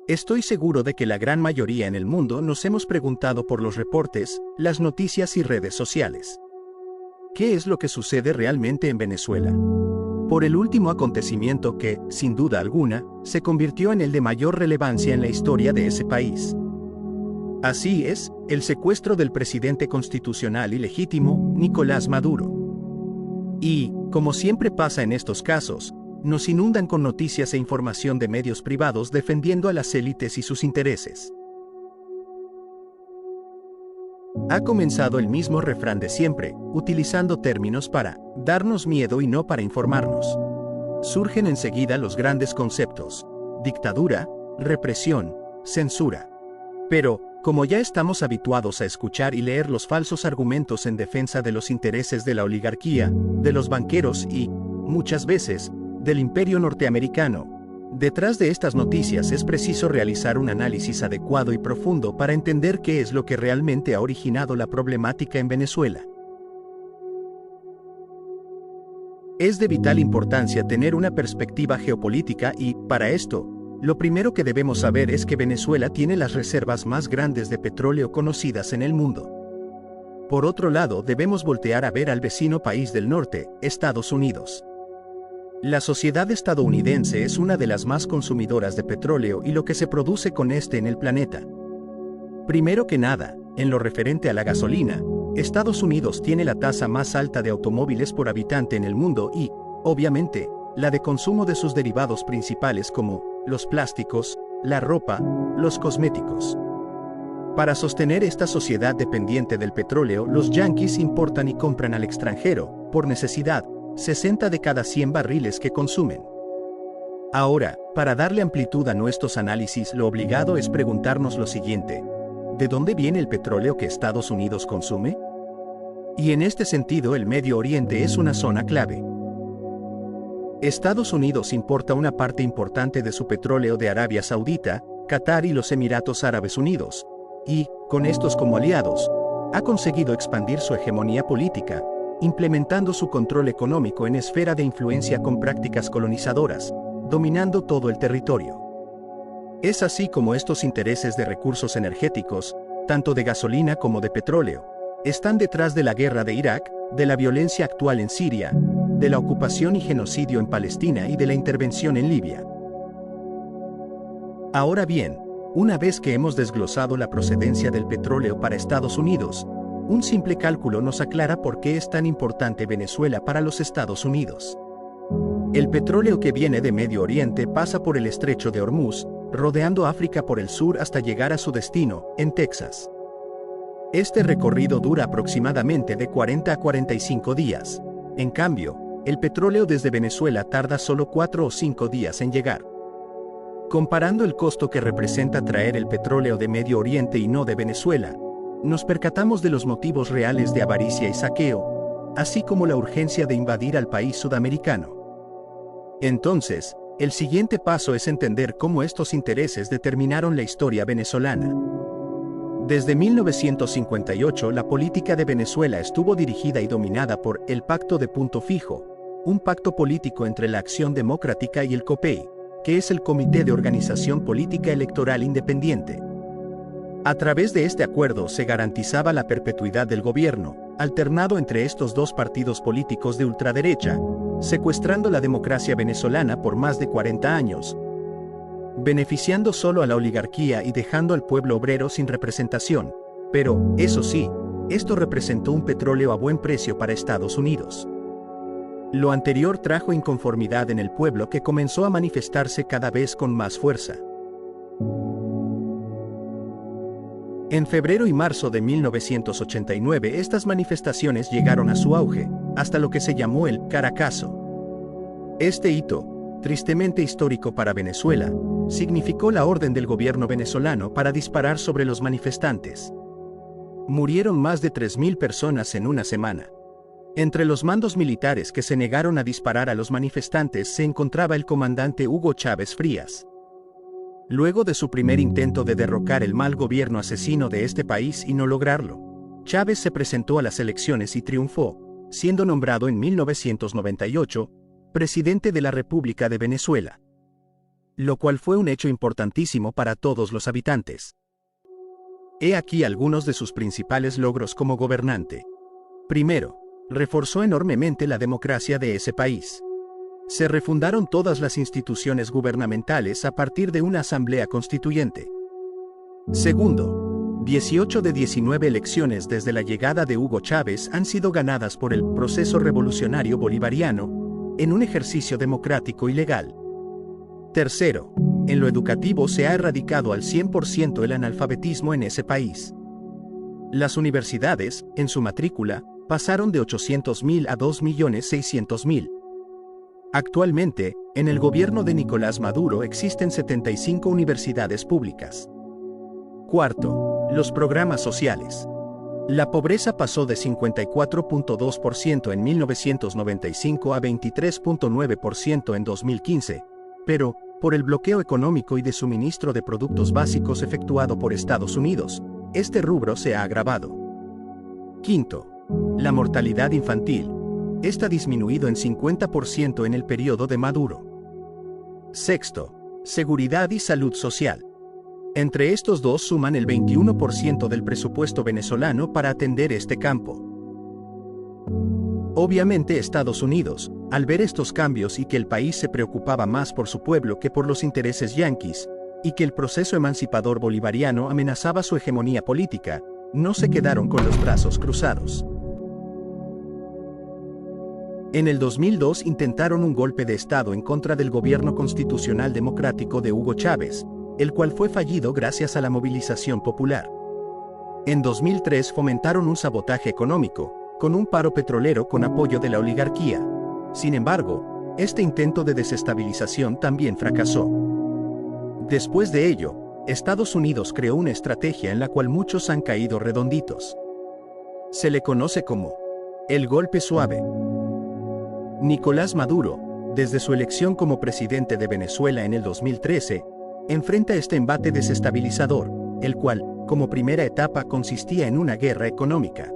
Estoy seguro de que la gran mayoría en el mundo nos hemos preguntado por los reportes, las noticias y redes sociales. ¿Qué es lo que sucede realmente en Venezuela? Por el último acontecimiento que, sin duda alguna, se convirtió en el de mayor relevancia en la historia de ese país. Así es, el secuestro del presidente constitucional y legítimo, Nicolás Maduro. Y, como siempre pasa en estos casos, nos inundan con noticias e información de medios privados defendiendo a las élites y sus intereses. Ha comenzado el mismo refrán de siempre, utilizando términos para darnos miedo y no para informarnos. Surgen enseguida los grandes conceptos: dictadura, represión, censura. Pero, como ya estamos habituados a escuchar y leer los falsos argumentos en defensa de los intereses de la oligarquía, de los banqueros y, muchas veces, del imperio norteamericano, detrás de estas noticias es preciso realizar un análisis adecuado y profundo para entender qué es lo que realmente ha originado la problemática en Venezuela. Es de vital importancia tener una perspectiva geopolítica y, para esto, lo primero que debemos saber es que Venezuela tiene las reservas más grandes de petróleo conocidas en el mundo. Por otro lado, debemos voltear a ver al vecino país del norte, Estados Unidos. La sociedad estadounidense es una de las más consumidoras de petróleo y lo que se produce con este en el planeta. Primero que nada, en lo referente a la gasolina, Estados Unidos tiene la tasa más alta de automóviles por habitante en el mundo y, obviamente, la de consumo de sus derivados principales como los plásticos, la ropa, los cosméticos. Para sostener esta sociedad dependiente del petróleo, los yanquis importan y compran al extranjero, por necesidad, 60 de cada 100 barriles que consumen. Ahora, para darle amplitud a nuestros análisis, lo obligado es preguntarnos lo siguiente: ¿de dónde viene el petróleo que Estados Unidos consume? Y en este sentido, el Medio Oriente es una zona clave. Estados Unidos importa una parte importante de su petróleo de Arabia Saudita, Qatar y los Emiratos Árabes Unidos, y, con estos como aliados, ha conseguido expandir su hegemonía política, implementando su control económico en esfera de influencia con prácticas colonizadoras, dominando todo el territorio. Es así como estos intereses de recursos energéticos, tanto de gasolina como de petróleo, están detrás de la guerra de Irak, de la violencia actual en Siria, de la ocupación y genocidio en Palestina y de la intervención en Libia. Ahora bien, una vez que hemos desglosado la procedencia del petróleo para Estados Unidos, un simple cálculo nos aclara por qué es tan importante Venezuela para los Estados Unidos. El petróleo que viene de Medio Oriente pasa por el estrecho de Hormuz, rodeando África por el sur hasta llegar a su destino, en Texas. Este recorrido dura aproximadamente de 40 a 45 días. En cambio, el petróleo desde Venezuela tarda solo 4 o 5 días en llegar. Comparando el costo que representa traer el petróleo de Medio Oriente y no de Venezuela, nos percatamos de los motivos reales de avaricia y saqueo, así como la urgencia de invadir al país sudamericano. Entonces, el siguiente paso es entender cómo estos intereses determinaron la historia venezolana. Desde 1958, la política de Venezuela estuvo dirigida y dominada por el Pacto de Punto Fijo, un pacto político entre la Acción Democrática y el COPEI, que es el Comité de Organización Política Electoral Independiente. A través de este acuerdo se garantizaba la perpetuidad del gobierno, alternado entre estos dos partidos políticos de ultraderecha, secuestrando la democracia venezolana por más de 40 años, beneficiando solo a la oligarquía y dejando al pueblo obrero sin representación. Pero, eso sí, esto representó un petróleo a buen precio para Estados Unidos. Lo anterior trajo inconformidad en el pueblo que comenzó a manifestarse cada vez con más fuerza. En febrero y marzo de 1989 estas manifestaciones llegaron a su auge, hasta lo que se llamó el Caracazo. Este hito, tristemente histórico para Venezuela, significó la orden del gobierno venezolano para disparar sobre los manifestantes. Murieron más de 3.000 personas en una semana. Entre los mandos militares que se negaron a disparar a los manifestantes se encontraba el comandante Hugo Chávez Frías. Luego de su primer intento de derrocar el mal gobierno asesino de este país y no lograrlo, Chávez se presentó a las elecciones y triunfó, siendo nombrado en 1998 presidente de la República de Venezuela. lo cual fue un hecho importantísimo para todos los habitantes. He aquí algunos de sus principales logros como gobernante. Primero, reforzó enormemente la democracia de ese país. Se refundaron todas las instituciones gubernamentales a partir de una asamblea constituyente. Segundo, 18 de 19 elecciones desde la llegada de Hugo Chávez han sido ganadas por el proceso revolucionario bolivariano, en un ejercicio democrático y legal. Tercero, en lo educativo se ha erradicado al 100% el analfabetismo en ese país. Las universidades, en su matrícula, pasaron de 800.000 a 2.600.000. Actualmente, en el gobierno de Nicolás Maduro existen 75 universidades públicas. Cuarto, los programas sociales. La pobreza pasó de 54.2% en 1995 a 23.9% en 2015, pero, por el bloqueo económico y de suministro de productos básicos efectuado por Estados Unidos, este rubro se ha agravado. Quinto, la mortalidad infantil. Esta ha disminuido en 50% en el periodo de Maduro. Sexto, seguridad y salud social. Entre estos dos suman el 21% del presupuesto venezolano para atender este campo. Obviamente Estados Unidos, al ver estos cambios y que el país se preocupaba más por su pueblo que por los intereses yanquis, y que el proceso emancipador bolivariano amenazaba su hegemonía política, no se quedaron con los brazos cruzados. En el 2002 intentaron un golpe de Estado en contra del gobierno constitucional democrático de Hugo Chávez, el cual fue fallido gracias a la movilización popular. En 2003 fomentaron un sabotaje económico, con un paro petrolero con apoyo de la oligarquía. Sin embargo, este intento de desestabilización también fracasó. Después de ello, Estados Unidos creó una estrategia en la cual muchos han caído redonditos. Se le conoce como el golpe suave. Nicolás Maduro, desde su elección como presidente de Venezuela en el 2013, enfrenta este embate desestabilizador, el cual, como primera etapa, consistía en una guerra económica.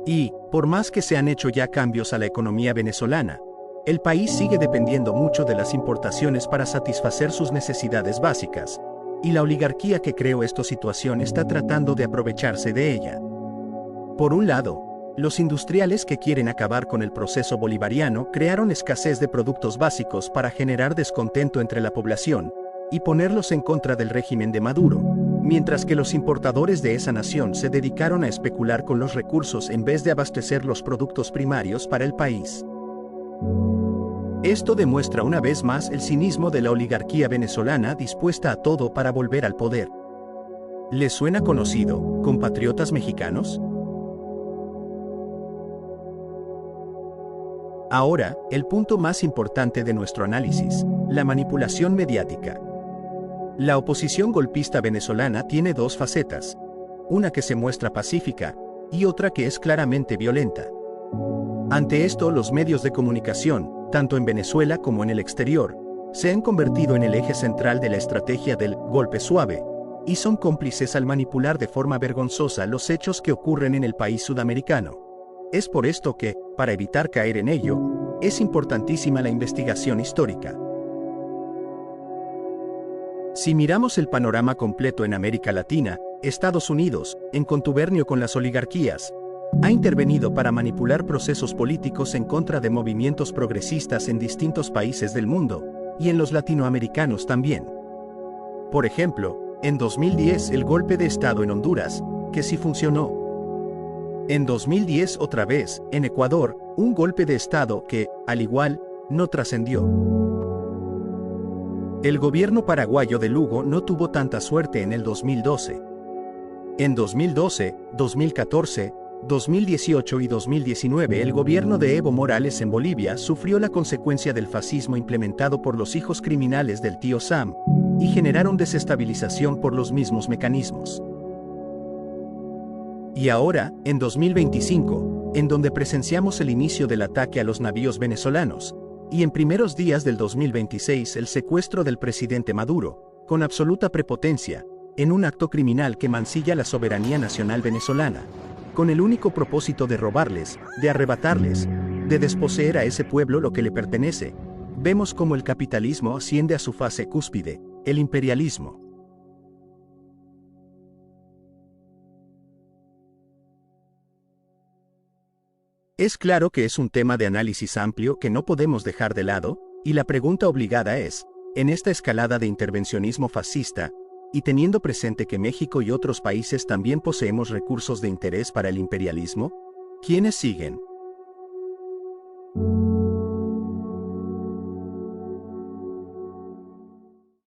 Y, por más que se han hecho ya cambios a la economía venezolana, el país sigue dependiendo mucho de las importaciones para satisfacer sus necesidades básicas, y la oligarquía que creó esta situación está tratando de aprovecharse de ella. Por un lado, los industriales que quieren acabar con el proceso bolivariano crearon escasez de productos básicos para generar descontento entre la población, y ponerlos en contra del régimen de Maduro, mientras que los importadores de esa nación se dedicaron a especular con los recursos en vez de abastecer los productos primarios para el país. Esto demuestra una vez más el cinismo de la oligarquía venezolana dispuesta a todo para volver al poder. ¿Les suena conocido, compatriotas mexicanos? Ahora, el punto más importante de nuestro análisis, la manipulación mediática. La oposición golpista venezolana tiene dos facetas, una que se muestra pacífica, y otra que es claramente violenta. Ante esto, los medios de comunicación, tanto en Venezuela como en el exterior, se han convertido en el eje central de la estrategia del golpe suave, y son cómplices al manipular de forma vergonzosa los hechos que ocurren en el país sudamericano. Es por esto que, para evitar caer en ello, es importantísima la investigación histórica. Si miramos el panorama completo en América Latina, Estados Unidos, en contubernio con las oligarquías, ha intervenido para manipular procesos políticos en contra de movimientos progresistas en distintos países del mundo, y en los latinoamericanos también. Por ejemplo, en 2010 el golpe de Estado en Honduras, que sí funcionó. En 2010 otra vez, en Ecuador, un golpe de Estado que, al igual, no trascendió. El gobierno paraguayo de Lugo no tuvo tanta suerte en el 2012. En 2012, 2014, 2018 y 2019 el gobierno de Evo Morales en Bolivia sufrió la consecuencia del fascismo implementado por los hijos criminales del tío Sam, y generaron desestabilización por los mismos mecanismos. Y ahora, en 2025, en donde presenciamos el inicio del ataque a los navíos venezolanos, y en primeros días del 2026 el secuestro del presidente Maduro, con absoluta prepotencia, en un acto criminal que mancilla la soberanía nacional venezolana, con el único propósito de robarles, de arrebatarles, de desposeer a ese pueblo lo que le pertenece, vemos cómo el capitalismo asciende a su fase cúspide, el imperialismo. Es claro que es un tema de análisis amplio que no podemos dejar de lado, y la pregunta obligada es, en esta escalada de intervencionismo fascista, y teniendo presente que México y otros países también poseemos recursos de interés para el imperialismo, ¿quiénes siguen?